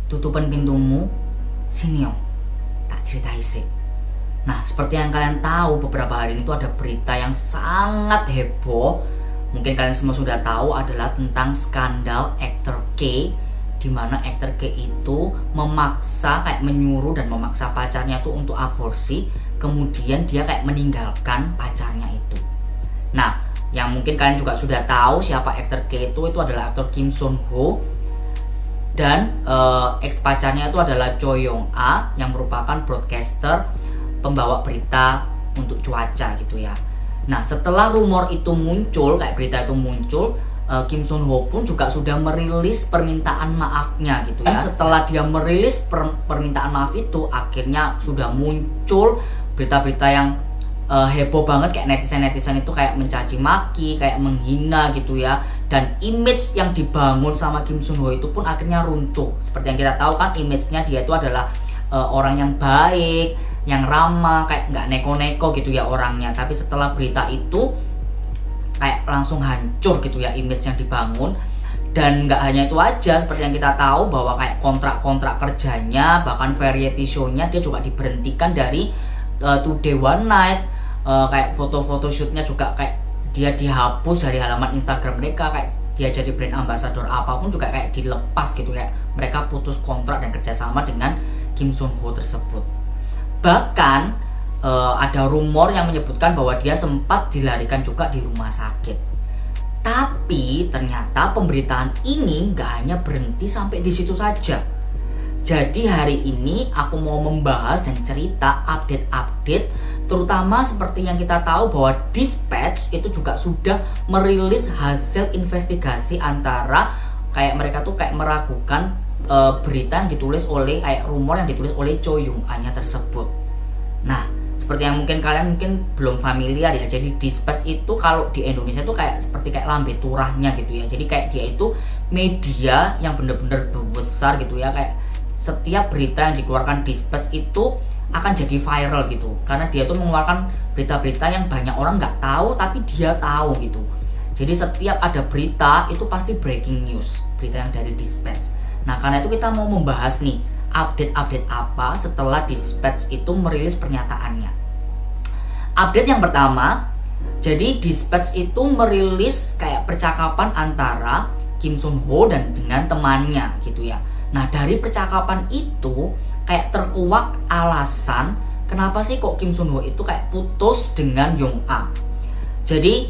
Tutupan pintumu, sini yo, tak ceritai sih. Nah, seperti yang kalian tahu, beberapa hari ini tuh ada berita yang sangat heboh. Mungkin kalian semua sudah tahu, adalah tentang skandal aktor K, di mana aktor K itu memaksa, kayak menyuruh dan memaksa pacarnya tuh untuk aborsi. Kemudian dia kayak meninggalkan pacarnya itu. Nah, yang mungkin kalian juga sudah tahu siapa aktor K itu adalah aktor Kim Sun Ho. Dan ex pacarnya itu adalah Choi Yong A, yang merupakan broadcaster, pembawa berita untuk cuaca gitu ya. Nah, setelah rumor itu muncul, kayak berita itu muncul, Kim Sun Ho pun juga sudah merilis permintaan maafnya gitu ya. Dan setelah dia merilis permintaan maaf itu, akhirnya sudah muncul berita-berita yang heboh banget, kayak netizen itu kayak mencaci maki, kayak menghina gitu ya. Dan image yang dibangun sama Kim Sun Ho itu pun akhirnya runtuh. Seperti yang kita tahu kan, image-nya dia itu adalah orang yang baik, yang ramah, kayak nggak neko-neko gitu ya orangnya. Tapi setelah berita itu kayak langsung hancur gitu ya image yang dibangun. Dan nggak hanya itu aja, seperti yang kita tahu bahwa kayak kontrak-kontrak kerjanya, bahkan variety show-nya dia juga diberhentikan dari Today One Night. Kayak foto-foto shootnya juga kayak dia dihapus dari halaman Instagram mereka, kayak dia jadi brand ambassador apapun juga kayak dilepas gitu, kayak mereka putus kontrak dan kerjasama dengan Kim Sun Ho tersebut. Bahkan ada rumor yang menyebutkan bahwa dia sempat dilarikan juga di rumah sakit. Tapi ternyata pemberitaan ini nggak hanya berhenti sampai di situ saja. Jadi hari ini aku mau membahas dan cerita update-update, terutama seperti yang kita tahu bahwa Dispatch itu juga sudah merilis hasil investigasi antara kayak mereka tuh kayak meragukan berita yang ditulis oleh, kayak rumor yang ditulis oleh Choi Yong A-nya tersebut. Nah, seperti yang mungkin kalian belum familiar ya. Jadi Dispatch itu kalau di Indonesia tuh kayak seperti kayak lambe turahnya gitu ya. Jadi kayak dia itu media yang bener-bener besar gitu ya, kayak setiap berita yang dikeluarkan Dispatch itu akan jadi viral gitu, karena dia tuh mengeluarkan berita-berita yang banyak orang nggak tahu tapi dia tahu gitu. Jadi setiap ada berita itu pasti breaking news, berita yang dari Dispatch. Nah, karena itu kita mau membahas nih update-update apa setelah Dispatch itu merilis pernyataannya. Update yang pertama, jadi Dispatch itu merilis kayak percakapan antara Kim Sun Ho dan dengan temannya gitu ya. Nah, dari percakapan itu kayak terkuak alasan kenapa sih kok Kim Sun Ho itu kayak putus dengan Yong A. Jadi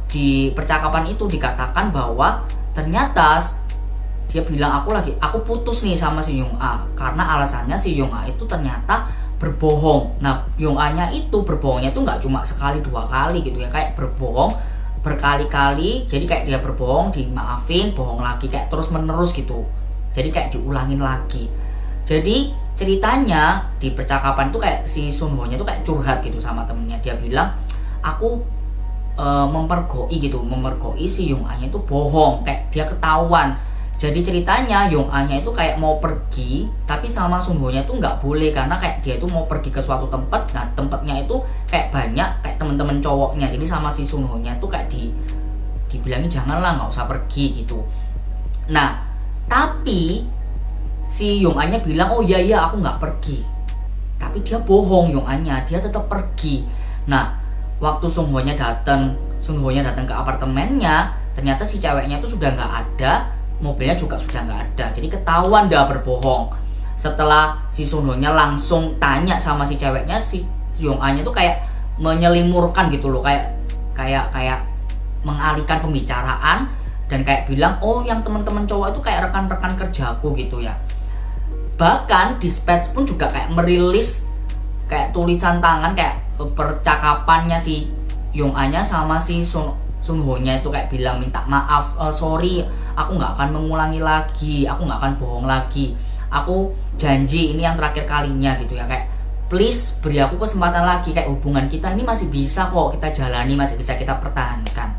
di percakapan itu dikatakan bahwa ternyata dia bilang aku putus nih sama si Yong A karena alasannya si Yong A itu ternyata berbohong. Nah, Yong A-nya itu berbohongnya itu nggak cuma sekali dua kali gitu ya, kayak berbohong berkali-kali. Jadi kayak dia berbohong, dimaafin, bohong lagi, kayak terus menerus gitu. Jadi kayak diulangin lagi. Jadi ceritanya di percakapan tuh kayak si Sun Ho nya tuh kayak curhat gitu sama temennya. Dia bilang, aku mempergoi si Yong A nya itu bohong, kayak dia ketahuan. Jadi ceritanya Yong A nya itu kayak mau pergi, tapi sama Sun Ho nya tuh nggak boleh, karena kayak dia itu mau pergi ke suatu tempat. Nah, tempatnya itu kayak banyak kayak temen-temen cowoknya. Jadi sama si Sun Ho nya tuh kayak dibilangin janganlah, nggak usah pergi gitu. Nah, tapi si Yong A-nya bilang, oh iya aku nggak pergi. Tapi dia bohong, Yong A-nya, dia tetap pergi. Nah, waktu Sun Ho-nya datang ke apartemennya, ternyata si ceweknya itu sudah nggak ada, mobilnya juga sudah nggak ada. Jadi ketahuan dia berbohong. Setelah si Sun Ho-nya langsung tanya sama si ceweknya, si Yong A-nya tuh kayak menyelimurkan gitu loh, kayak mengalihkan pembicaraan. Dan kayak bilang, oh yang teman-teman cowok itu kayak rekan-rekan kerjaku gitu ya. Bahkan Dispatch pun juga kayak merilis kayak tulisan tangan, kayak percakapannya si Yong A-nya sama si Sun Ho-nya itu kayak bilang minta maaf, sorry, aku nggak akan mengulangi lagi, aku nggak akan bohong lagi, aku janji ini yang terakhir kalinya gitu ya, kayak please beri aku kesempatan lagi, kayak hubungan kita ini masih bisa kok kita jalani, masih bisa kita pertahankan.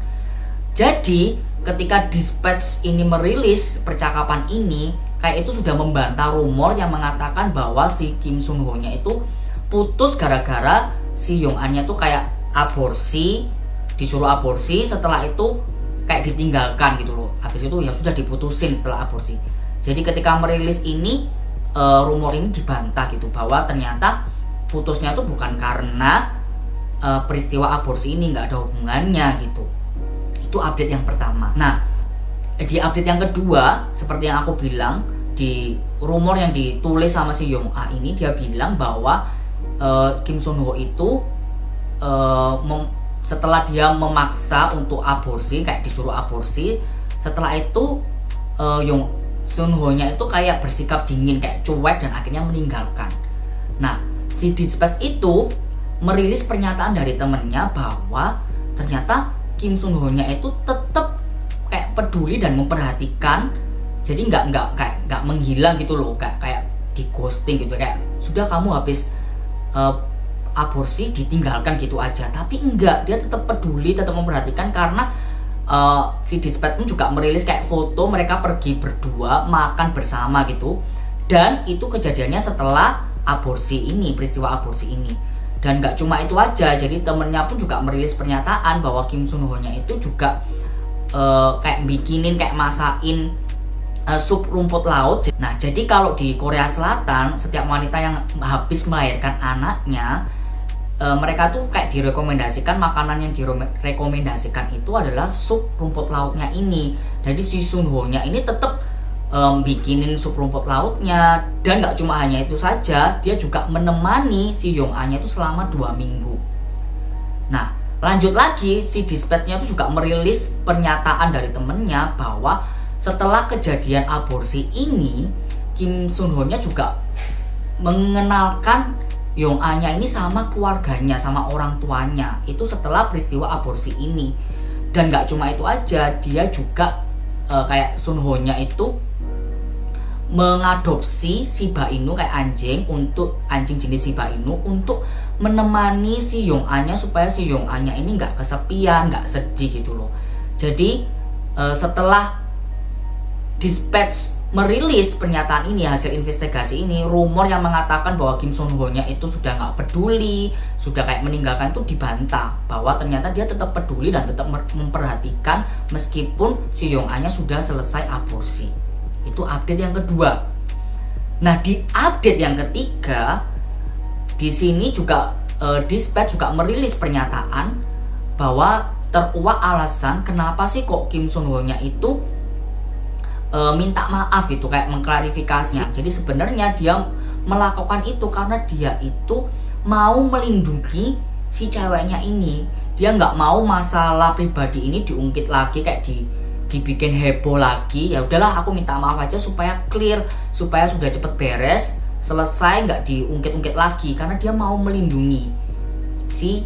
Jadi ketika Dispatch ini merilis percakapan ini, kayak itu sudah membantah rumor yang mengatakan bahwa si Kim Sun Ho nya itu putus gara-gara si Yong An nya tuh kayak aborsi, disuruh aborsi, setelah itu kayak ditinggalkan gitu loh. Habis itu ya sudah diputusin setelah aborsi. Jadi ketika merilis ini rumor ini dibantah gitu, bahwa ternyata putusnya tuh bukan karena peristiwa aborsi ini, nggak ada hubungannya gitu. Itu update yang pertama. Nah, di update yang kedua, seperti yang aku bilang, di rumor yang ditulis sama si Yong A ini, dia bilang bahwa Kim Sun Ho itu setelah dia memaksa untuk aborsi, kayak disuruh aborsi, setelah itu Yong Sun Ho nya itu kayak bersikap dingin, kayak cuek, dan akhirnya meninggalkan. Nah, di Dispatch itu merilis pernyataan dari temennya bahwa ternyata Kim Sun Ho nya itu tetap kayak peduli dan memperhatikan, jadi nggak menghilang gitu loh, kayak di ghosting gitu, kayak sudah kamu habis aborsi ditinggalkan gitu aja. Tapi enggak, dia tetap peduli, tetap memperhatikan, karena si Dispatch pun juga merilis kayak foto mereka pergi berdua makan bersama gitu, dan itu kejadiannya setelah aborsi ini, peristiwa aborsi ini. Dan nggak cuma itu aja, jadi temennya pun juga merilis pernyataan bahwa Kim Sun Ho nya itu juga kayak bikinin, kayak masain sup rumput laut. Nah, jadi kalau di Korea Selatan, setiap wanita yang habis melahirkan anaknya, mereka tuh kayak direkomendasikan, makanan yang direkomendasikan itu adalah sup rumput lautnya ini. Jadi si Sun Ho nya ini tetap bikinin sup rumput lautnya, dan nggak cuma hanya itu saja, dia juga menemani si Yong A nya itu selama 2 minggu. Nah, lanjut lagi, si Dispatch-nya itu juga merilis pernyataan dari temennya bahwa setelah kejadian aborsi ini, Kim Sun Ho nya juga mengenalkan Yong A nya ini sama keluarganya, sama orang tuanya, itu setelah peristiwa aborsi ini. Dan gak cuma itu aja, dia juga kayak Sun Ho nya itu mengadopsi Shiba Inu, kayak anjing jenis Shiba Inu, untuk menemani si Yong A nya, supaya si Yong A nya ini nggak kesepian, nggak sedih gitu loh. Jadi setelah Dispatch merilis pernyataan ini, hasil investigasi ini, rumor yang mengatakan bahwa Kim Sun Ho nya itu sudah nggak peduli, sudah kayak meninggalkan, itu dibantah bahwa ternyata dia tetap peduli dan tetap memperhatikan meskipun si Yong A nya sudah selesai aborsi. Itu update yang kedua. Nah, di update yang ketiga, di sini juga Dispatch juga merilis pernyataan bahwa terkuak alasan kenapa sih kok Kim Sun Ho nya itu minta maaf gitu, kayak mengklarifikasi. Jadi sebenarnya dia melakukan itu karena dia itu mau melindungi si ceweknya ini. Dia nggak mau masalah pribadi ini diungkit lagi, kayak dibikin heboh lagi. Ya udahlah, aku minta maaf aja supaya clear, supaya sudah cepet beres, selesai, nggak diungkit-ungkit lagi, karena dia mau melindungi si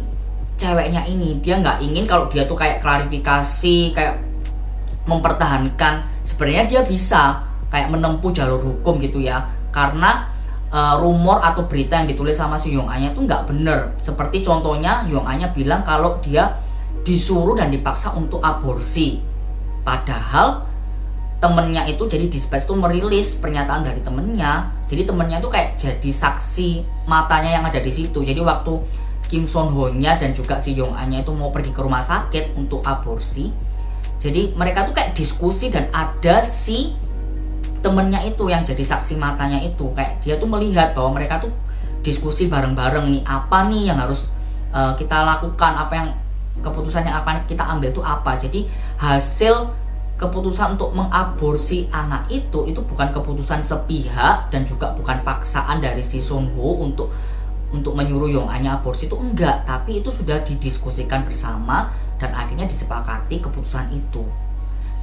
ceweknya ini. Dia nggak ingin kalau dia tuh kayak klarifikasi, kayak mempertahankan. Sebenarnya dia bisa kayak menempuh jalur hukum gitu ya, karena rumor atau berita yang ditulis sama si Yong A nya tuh nggak bener. Seperti contohnya Yong A nya bilang kalau dia disuruh dan dipaksa untuk aborsi, padahal temennya itu, jadi Dispatch tuh merilis pernyataan dari temennya. Jadi temennya tuh kayak jadi saksi matanya yang ada di situ. Jadi waktu Kim Sun Ho nya dan juga si Yong A nya itu mau pergi ke rumah sakit untuk aborsi, jadi mereka tuh kayak diskusi, dan ada si temennya itu yang jadi saksi matanya itu, kayak dia tuh melihat bahwa mereka tuh diskusi bareng-bareng, ini apa nih yang harus kita lakukan, apa yang keputusan yang akan kita ambil itu apa. Jadi hasil keputusan untuk mengaborsi anak itu bukan keputusan sepihak, dan juga bukan paksaan dari si Sun Ho untuk menyuruh Yong A nya aborsi, itu enggak, tapi itu sudah didiskusikan bersama dan akhirnya disepakati keputusan itu.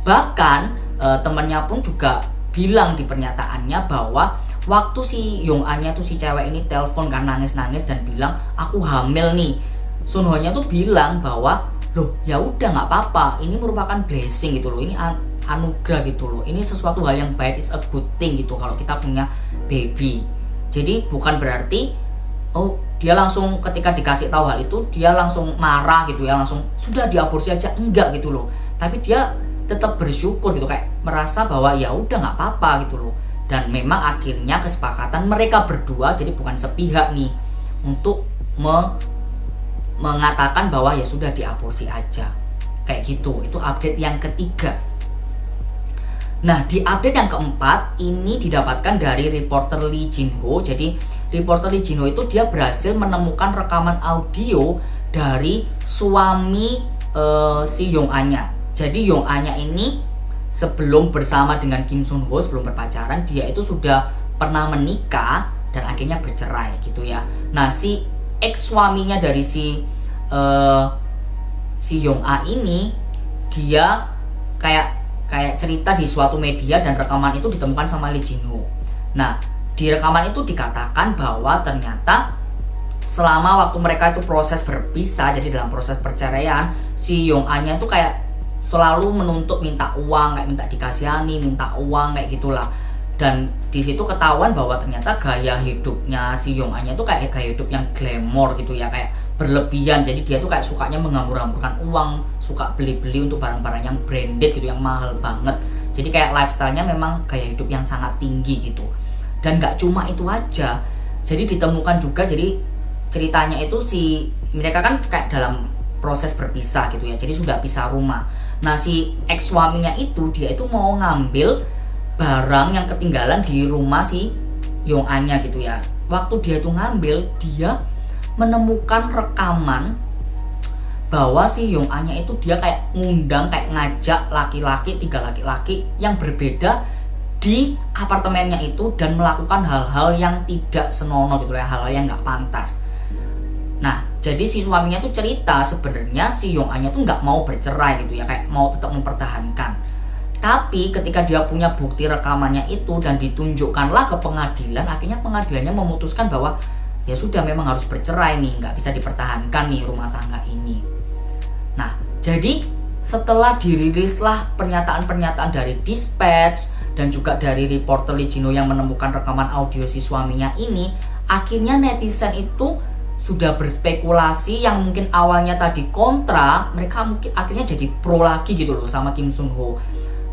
Bahkan temannya pun juga bilang di pernyataannya bahwa waktu si Yong A nya tuh, si cewek ini telepon kan nangis-nangis dan bilang aku hamil nih, Sun Ho nya tuh bilang bahwa loh ya udah nggak apa-apa, ini merupakan blessing gitu loh, ini anugerah gitu loh, ini sesuatu hal yang baik, is a good thing gitu kalau kita punya baby. Jadi bukan berarti dia langsung ketika dikasih tahu hal itu dia langsung marah gitu ya, langsung sudah diaborsi aja, enggak gitu loh. Tapi dia tetap bersyukur gitu, kayak merasa bahwa ya udah nggak apa-apa gitu loh. Dan memang akhirnya kesepakatan mereka berdua, jadi bukan sepihak nih, untuk mengatakan bahwa ya sudah diaborsi aja. Kayak gitu. Itu update yang ketiga. Nah, di update yang keempat ini didapatkan dari reporter Lee Jin Ho. Jadi reporter Lee Jin Ho itu dia berhasil menemukan rekaman audio dari suami si Yong A-nya. Jadi Yong A-nya ini sebelum bersama dengan Kim Sun Ho, sebelum berpacaran, dia itu sudah pernah menikah dan akhirnya bercerai gitu ya. Nah, si ex suaminya dari si Yong A ini, dia kayak cerita di suatu media dan rekaman itu ditemukan sama Lee Jin Ho. Nah, di rekaman itu dikatakan bahwa ternyata selama waktu mereka itu proses berpisah, jadi dalam proses perceraian, si Yong A-nya itu kayak selalu menuntut minta uang, kayak minta dikasihani, minta uang kayak gitulah. Dan di situ ketahuan bahwa ternyata gaya hidupnya si Yong A-nya itu kayak gaya hidup yang glamor gitu ya, kayak berlebihan. Jadi dia tuh kayak sukanya menghambur-hamburkan uang, suka beli-beli untuk barang-barang yang branded gitu, yang mahal banget. Jadi kayak lifestyle-nya memang gaya hidup yang sangat tinggi gitu. Dan gak cuma itu aja, jadi ditemukan juga, jadi ceritanya itu mereka kan kayak dalam proses berpisah gitu ya, jadi sudah pisah rumah. Nah, si ex suaminya itu, dia itu mau ngambil barang yang ketinggalan di rumah si Yong A-nya gitu ya. Waktu dia itu ngambil, dia menemukan rekaman bahwa si Yong A-nya itu dia kayak ngundang, kayak ngajak tiga laki-laki yang berbeda di apartemennya itu dan melakukan hal-hal yang tidak senonoh gitu ya, hal-hal yang nggak pantas. Nah, jadi si suaminya tuh cerita sebenarnya si Yong A-nya tuh nggak mau bercerai gitu ya, kayak mau tetap mempertahankan. Tapi ketika dia punya bukti rekamannya itu dan ditunjukkanlah ke pengadilan, akhirnya pengadilannya memutuskan bahwa ya sudah, memang harus bercerai nih, nggak bisa dipertahankan nih rumah tangga ini. Nah, jadi setelah dirilislah pernyataan-pernyataan dari Dispatch dan juga dari reporter Lee Jin Ho yang menemukan rekaman audio si suaminya ini, akhirnya netizen itu sudah berspekulasi, yang mungkin awalnya tadi kontra, mereka mungkin akhirnya jadi pro lagi gitu loh sama Kim Sun Ho.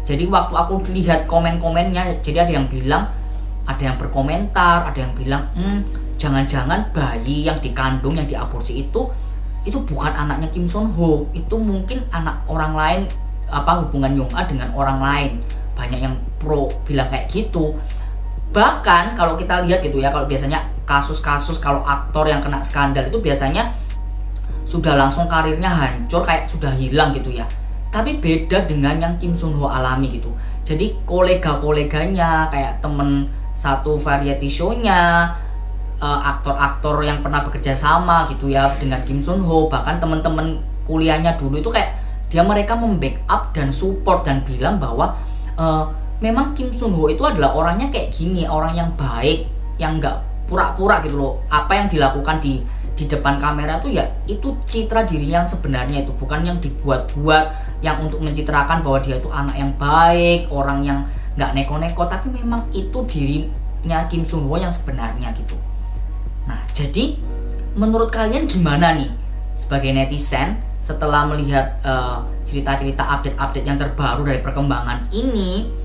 Jadi waktu aku lihat komen-komennya, jadi ada yang bilang, ada yang berkomentar, ada yang bilang, jangan-jangan bayi yang dikandung, yang diaborsi itu bukan anaknya Kim Sun Ho, itu mungkin anak orang lain, hubungan Yong A dengan orang lain. Banyak yang pro bilang kayak gitu. Bahkan kalau kita lihat gitu ya, kalau biasanya kasus-kasus kalau aktor yang kena skandal itu biasanya sudah langsung karirnya hancur, kayak sudah hilang gitu ya. Tapi beda dengan yang Kim Sun Ho alami gitu. Jadi kolega-koleganya, kayak temen satu variety show-nya, aktor-aktor yang pernah bekerja sama gitu ya dengan Kim Sun Ho, bahkan teman-teman kuliahnya dulu itu kayak mereka membackup dan support dan bilang bahwa memang Kim Sun Ho itu adalah orangnya kayak gini, orang yang baik, yang nggak pura-pura gitu loh. Apa yang dilakukan di depan kamera tuh ya itu citra diri yang sebenarnya, itu bukan yang dibuat-buat, yang untuk mencitrakan bahwa dia itu anak yang baik, orang yang nggak neko-neko, tapi memang itu dirinya Kim Sun Ho yang sebenarnya gitu. Nah, jadi menurut kalian gimana nih sebagai netizen setelah melihat cerita-cerita update-update yang terbaru dari perkembangan ini?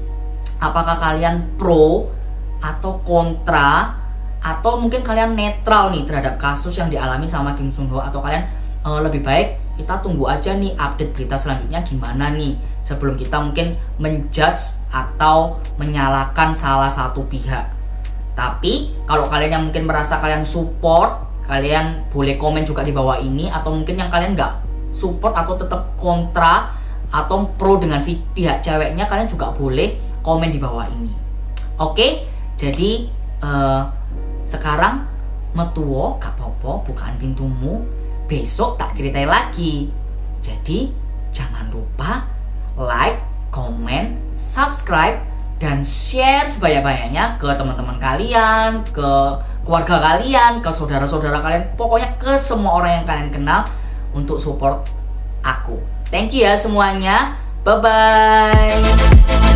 Apakah kalian pro atau kontra, atau mungkin kalian netral nih terhadap kasus yang dialami sama Kim Sun Ho, atau kalian lebih baik kita tunggu aja nih update berita selanjutnya gimana nih sebelum kita mungkin menjudge atau menyalahkan salah satu pihak. Tapi kalau kalian yang mungkin merasa kalian support, kalian boleh komen juga di bawah ini, atau mungkin yang kalian nggak support atau tetap kontra atau pro dengan si pihak ceweknya, kalian juga boleh komen di bawah ini. Oke, jadi sekarang metuwo gak apa-apa, bukaan pintumu, besok tak ceritain lagi. Jadi jangan lupa like, comment, subscribe, dan share sebanyak-banyaknya ke teman-teman kalian, ke keluarga kalian, ke saudara-saudara kalian, pokoknya ke semua orang yang kalian kenal untuk support aku. Thank you ya semuanya. Bye-bye.